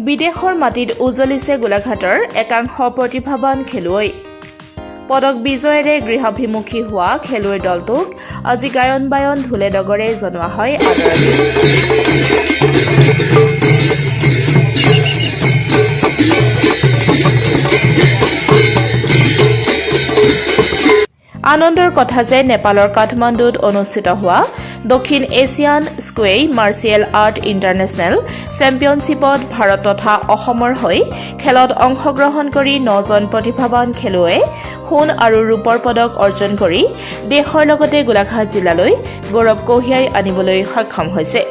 বিদেশৰ মাটিত উজলিছে গোলাঘাটৰ একাংশ প্ৰতিভাৱান খেলুৱৈ পদক বিজয়েৰে গৃহাভিমুখী হোৱা খেলুৱৈ দলটোক আজি গায়ন বায়ন ঢোলে ডগৰে জনোৱা হয় আদৰণি আনন্দৰ কথা যে নেপালৰ কাঠমাণ্ডুত অনুষ্ঠিত হোৱা দক্ষিণ Asian Sqay martial art international চেম্পিয়নশ্বিপত ভাৰত তথা অসমৰ হৈ খেলত অংশগ্ৰহণ কৰি 9জন প্ৰতিভাৱান খেলুৱৈয়ে সোণ আৰু ৰূপৰ পদক অৰ্জন কৰি দেশৰ লগতে গোলাঘাট জিলালৈ গৌৰৱ কঢ়িয়াই আনিবলৈ সক্ষম হৈছে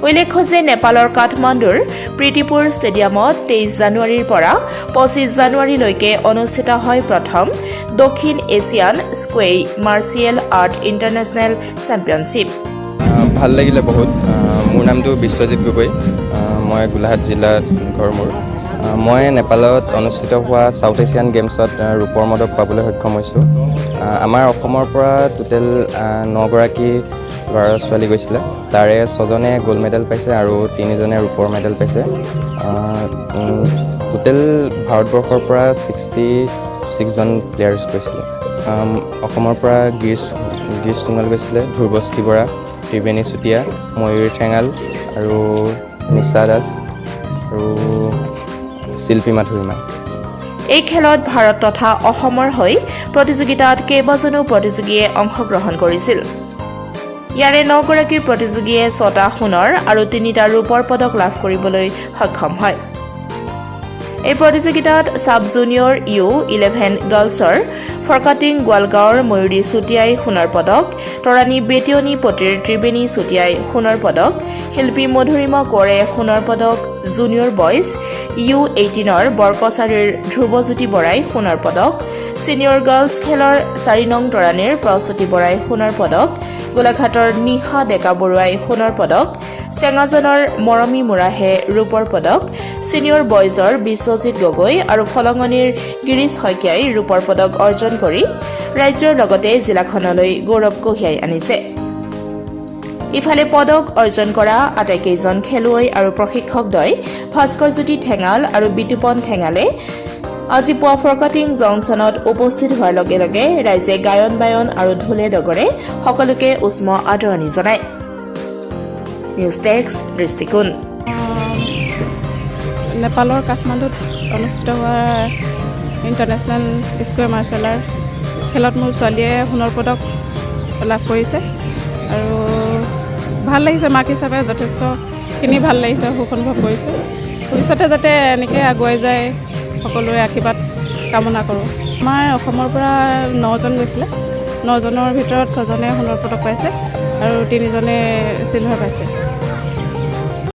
উল্লেখ্য যে নেপালৰ কাঠমাণ্ডুৰ প্ৰীতিপুৰ ষ্টেডিয়ামত 23 জানুৱাৰীৰ পৰা 25 জানুৱাৰীলৈকে অনুষ্ঠিত হয় প্ৰথম দক্ষিণ Asian Sqay martial art international championship ভাল লাগিলে বহুত মোৰ নামটো বিশ্বজিৎ গগৈ মই গোলাঘাট জিলাত ঘৰ মোৰ মই নেপালত অনুষ্ঠিত হোৱা সাউথ এছিয়ান গেমছত ৰূপৰ পদক পাবলৈ সক্ষম হৈছোঁ আমাৰ অসমৰ পৰা টোটেল 9গৰাকী ল'ৰা ছোৱালী গৈছিলে তাৰে 6জনে গ'ল্ড মেডেল পাইছে আৰু 3জনে ৰূপৰ মেডেল পাইছে টোটেল ভাৰতবৰ্ষৰ পৰা 66জন প্লেয়াৰ্ছ গৈছিলে অসমৰ পৰা গিৰীশ সোণোৱাল গৈছিলে ধ্ৰুৱস্থি বৰা ত্ৰিবেণী চুতীয়া ময়ূৰী ঠেঙাল আৰু নিশা দাস আৰু শিল্পী মাধুৰীমা এই খেলত ভাৰত তথা অসমৰ হৈ প্ৰতিযোগিতাত কেইবাজনো প্ৰতিযোগীয়ে অংশগ্ৰহণ কৰিছিল ইয়াৰে 9গৰাকী প্ৰতিযোগীয়ে 6টা সোণৰ আৰু 3টা ৰূপৰ পদক লাভ কৰিবলৈ সক্ষম হয় এই প্ৰতিযোগিতাত সাব জুনিয়ৰ U11 গাৰ্লছৰ ফৰকাটিং গোৱালগাঁৱৰ ময়ূৰী চুতীয়াই সোণৰ পদক তৰাণী বেটিয়নী পটিৰ ত্ৰিবেণী চুতীয়াই সোণৰ পদক শিল্পী মধুৰিমা কোঁৱৰে সোণৰ পদক জুনিয়ৰ বয়জ U18ৰ বৰকছাৰীৰ ধ্ৰুৱজ্যোতি বৰাই সোণৰ পদক ছিনিয়ৰ গাৰ্লছ খেলৰ 4 নং তৰাণীৰ প্ৰস্তুতি বৰাই সোণৰ পদক গোলাঘাটৰ নিশা ডেকা বৰুৱাই সোণৰ পদক চেঙাজনৰ মৰমী মুৰাহে ৰূপৰ পদক ছিনিয়ৰ বয়জৰ বিশ্বজিৎ গগৈ আৰু ফলঙনিৰ গিৰীশ শইকীয়াই ৰূপৰ পদক অৰ্জন কৰি ৰাজ্যৰ লগতে জিলাখনলৈ গৌৰৱ কঢ়িয়াই আনিছে ইফালে পদক অৰ্জন কৰা আটাইকেইজন খেলুৱৈ আৰু প্ৰশিক্ষকদ্বয় ভাস্কৰজ্যোতি ঠেঙাল আৰু বিতুপন ঠেঙালে আজি পুৱা ফৰকাটিং জংচনত উপস্থিত হোৱাৰ লগে লগে ৰাইজে গায়ন বায়ন আৰু ঢোলে ডগৰে সকলোকে উষ্ম আদৰণি জনায় নিউজ ডেস্ক দৃষ্টিকোণ নেপালৰ কাঠমাণ্ডুত অনুষ্ঠিত হোৱা ইণ্টাৰনেশ্যনেল স্কুৱেৰ মাৰ্চিয়েল আৰ্ট খেলত মোৰ ছোৱালীয়ে সোণৰ পদক লাভ কৰিছে আৰু ভাল লাগিছে মাক হিচাপে যথেষ্টখিনি ভাল লাগিছে সুখ অনুভৱ কৰিছোঁ ভৱিষ্যতে যাতে এনেকৈ আগুৱাই যায় সকলোৰে আশীৰ্বাদ কামনা কৰোঁ আমাৰ অসমৰ পৰা 9জন গৈছিলে 9জনৰ ভিতৰত 6জনে সোণৰ পদক পাইছে আৰু 3জনে চিলভাৰ পাইছে